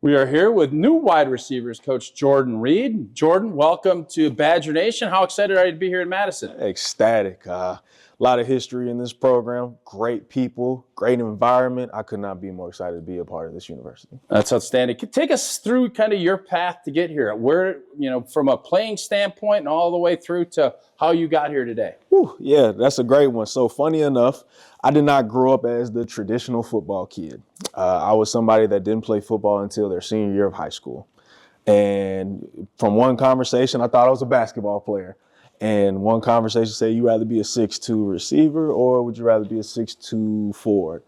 We are here with new wide receivers coach Jordan Reid. Jordan, welcome to Badger Nation. How excited are you to be here in Madison? Ecstatic. A lot of history in this program, great people, great environment. I could not be more excited to be a part of this university. That's outstanding. Take us through kind of your path to get here. Where, from a playing standpoint and all the way through to how you got here today. Whew, yeah, that's a great one. So funny enough, I did not grow up as the traditional football kid. I was somebody that didn't play football until their senior year of high school. And from one conversation, I thought I was a basketball player. And one conversation said, you rather be a 6'2" receiver or would you rather be a 6'2" forward?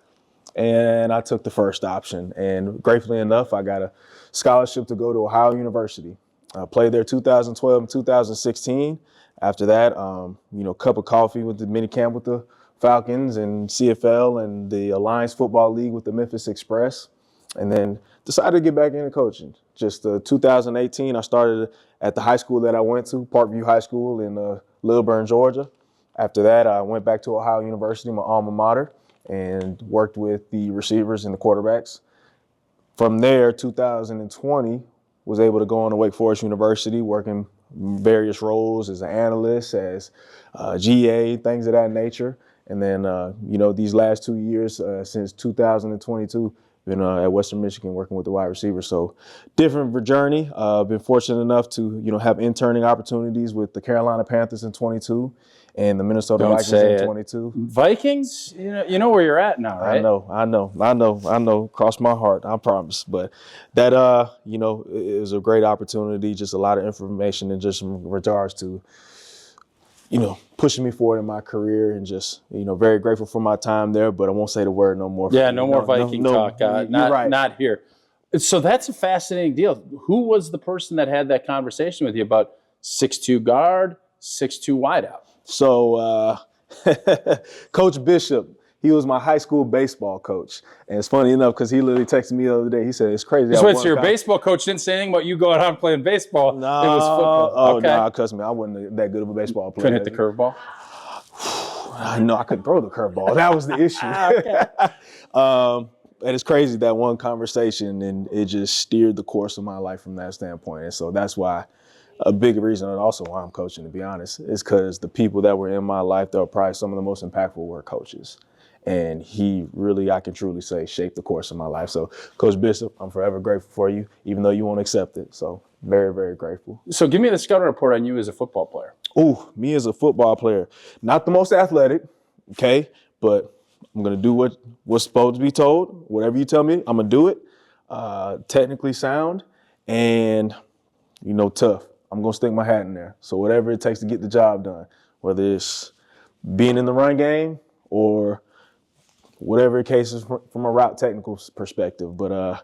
And I took the first option. And gratefully enough, I got a scholarship to go to Ohio University. I played there 2012 and 2016. After that, cup of coffee with the mini camp with the Falcons and CFL and the Alliance Football League with the Memphis Express. And then decided to get back into coaching. Just 2018, I started at the high school that I went to, Parkview High School in Lilburn, Georgia. After that, I went back to Ohio University, my alma mater, and worked with the receivers and the quarterbacks. From there, 2020, was able to go on to Wake Forest University, working various roles as an analyst, as GA, things of that nature. And then, these last 2 years, since 2022, been at Western Michigan working with the wide receivers. So different journey. Been fortunate enough to, have interning opportunities with the Carolina Panthers in 22 and the Minnesota Vikings in 22. Vikings, you know where you're at now, right? I know. Cross my heart, I promise. But that, it was a great opportunity, just a lot of information and just in regards to, pushing me forward in my career and just, very grateful for my time there, but I won't say the word no more. Yeah, no more Viking talk. Not here. So that's a fascinating deal. Who was the person that had that conversation with you about 6'2" guard, 6'2" wideout? So Coach Bishop, he was my high school baseball coach. And it's funny enough because he literally texted me the other day. He said, it's crazy. So your baseball coach didn't say anything about you going out and playing baseball. No, it was football. Oh, okay. no, trust me, I wasn't that good of a baseball player. Couldn't hit the curveball? No, I couldn't throw the curveball. That was the issue. And it's crazy, that one conversation, and it just steered the course of my life from that standpoint. And so that's why a big reason, and also why I'm coaching, to be honest, is because the people that were in my life that were probably some of the most impactful were coaches. And he really, I can truly say, shaped the course of my life. So, Coach Bishop, I'm forever grateful for you, even though you won't accept it. So, very, very grateful. So, give me the scouting report on you as a football player. Ooh, me as a football player. Not the most athletic, okay? But I'm going to do what's supposed to be told. Whatever you tell me, I'm going to do it. Technically sound and, tough. I'm going to stick my hat in there. So, whatever it takes to get the job done, whether it's being in the run game or whatever the case is from a route technical perspective. But, I'm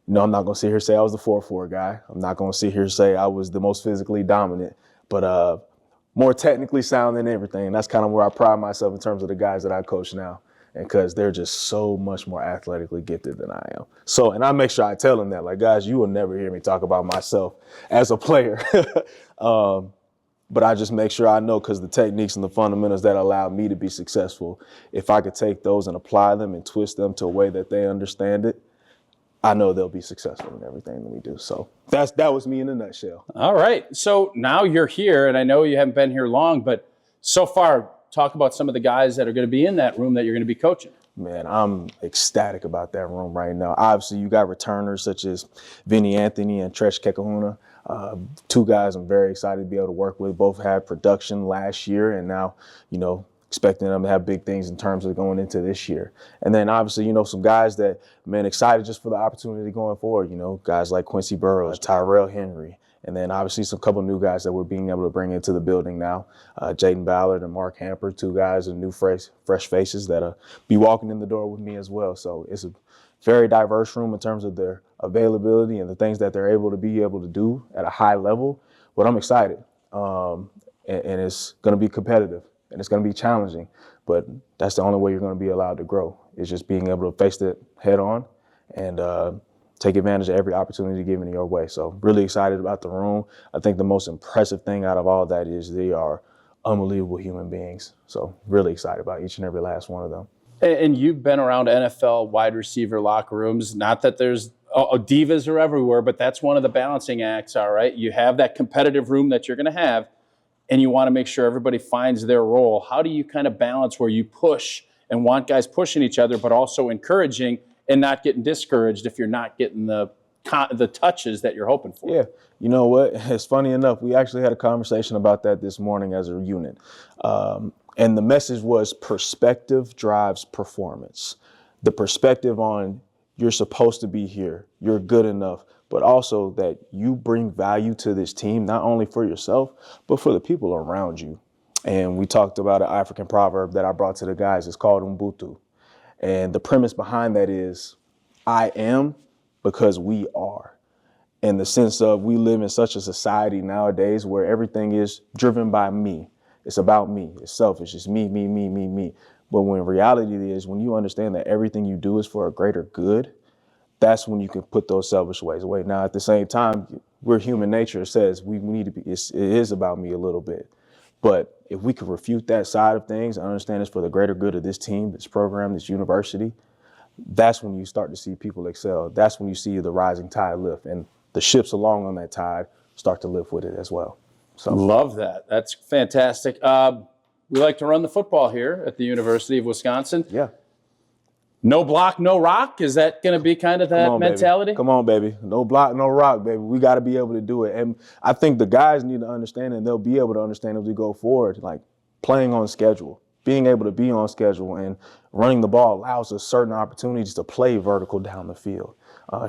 not going to sit here and say I was the 4-4 guy. I'm not going to sit here and say I was the most physically dominant, but more technically sound than everything. And that's kind of where I pride myself in terms of the guys that I coach now, and because they're just so much more athletically gifted than I am. So, and I make sure I tell them that, like, guys, you will never hear me talk about myself as a player. But I just make sure I know, because the techniques and the fundamentals that allowed me to be successful, if I could take those and apply them and twist them to a way that they understand it, I know they'll be successful in everything that we do. So that was me in a nutshell. All right. So now you're here, and I know you haven't been here long, but so far, talk about some of the guys that are going to be in that room that you're going to be coaching. Man, I'm ecstatic about that room right now. Obviously, you got returners such as Vinny Anthony and Tresh Kekahuna. Two guys I'm very excited to be able to work with. Both had production last year, and now, expecting them to have big things in terms of going into this year. And then obviously, some guys that, man, excited just for the opportunity going forward. Guys like Quincy Burrows, Tyrell Henry, and then obviously some couple new guys that we're being able to bring into the building now. Jaden Ballard and Mark Hamper, two guys and new fresh faces that'll be walking in the door with me as well. So it's a very diverse room in terms of their availability and the things that they're able to do at a high level. But I'm excited, and it's going to be competitive and it's going to be challenging. But that's the only way you're going to be allowed to grow, is just being able to face it head on and take advantage of every opportunity given your way. So really excited about the room. I think the most impressive thing out of all that is they are unbelievable human beings. So really excited about each and every last one of them. And you've been around NFL wide receiver locker rooms. Not that there's divas are everywhere, but that's one of the balancing acts, all right? You have that competitive room that you're going to have, and you want to make sure everybody finds their role. How do you kind of balance where you push and want guys pushing each other, but also encouraging and not getting discouraged if you're not getting the touches that you're hoping for? Yeah. You know what? It's funny enough. We actually had a conversation about that this morning as a unit. And the message was perspective drives performance. The perspective on you're supposed to be here, you're good enough, but also that you bring value to this team, not only for yourself, but for the people around you. And we talked about an African proverb that I brought to the guys. It's called Ubuntu. And the premise behind that is I am because we are. In the sense of we live in such a society nowadays where everything is driven by me. It's about me. It's selfish. It's me, me, me, me, me. But when reality is, when you understand that everything you do is for a greater good, that's when you can put those selfish ways away. Now, at the same time, we're human nature. It says we need to be, it is about me a little bit. But if we could refute that side of things and understand it's for the greater good of this team, this program, this university, that's when you start to see people excel. That's when you see the rising tide lift. And the ships along on that tide start to lift with it as well. So love that. That's fantastic. We like to run the football here at the University of Wisconsin. Yeah. No block, no rock. Is that going to be kind of that mentality? Baby. Come on, baby. No block, no rock, baby. We got to be able to do it. And I think the guys need to understand, and they'll be able to understand as we go forward, like playing on schedule, being able to be on schedule and running the ball allows us certain opportunities to play vertical down the field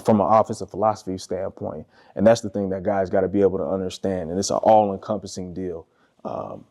from an offensive philosophy standpoint. And that's the thing that guys got to be able to understand. And it's an all-encompassing deal.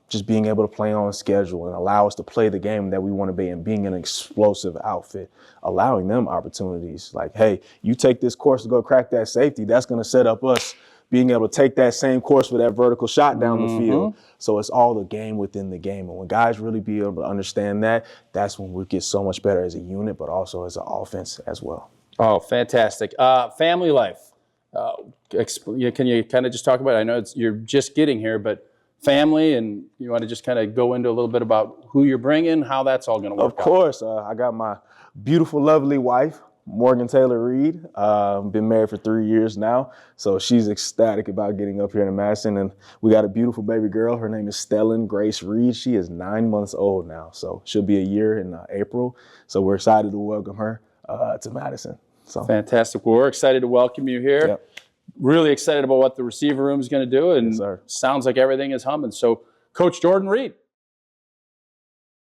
Just being able to play on schedule and allow us to play the game that we want to be in, being an explosive outfit, allowing them opportunities like, hey, you take this course to go crack that safety, that's going to set up us being able to take that same course for that vertical shot down the field. So it's all the game within the game. And when guys really be able to understand that, that's when we get so much better as a unit, but also as an offense as well. Oh, fantastic. Family life. Can you kind of just talk about it? I know you're just getting here, but family, and you want to just kind of go into a little bit about who you're bringing, how that's all going to work out. Of course. I got my beautiful, lovely wife, Morgan Taylor Reid. Been married for 3 years now, so she's ecstatic about getting up here to Madison. And we got a beautiful baby girl. Her name is Stellan Grace Reid. She is 9 months old now, so she'll be a year in April. So we're excited to welcome her to Madison. So fantastic. Well, we're excited to welcome you here. Yep. Really excited about what the receiver room is going to do, and yes, sounds like everything is humming. So, Coach Jordan Reid,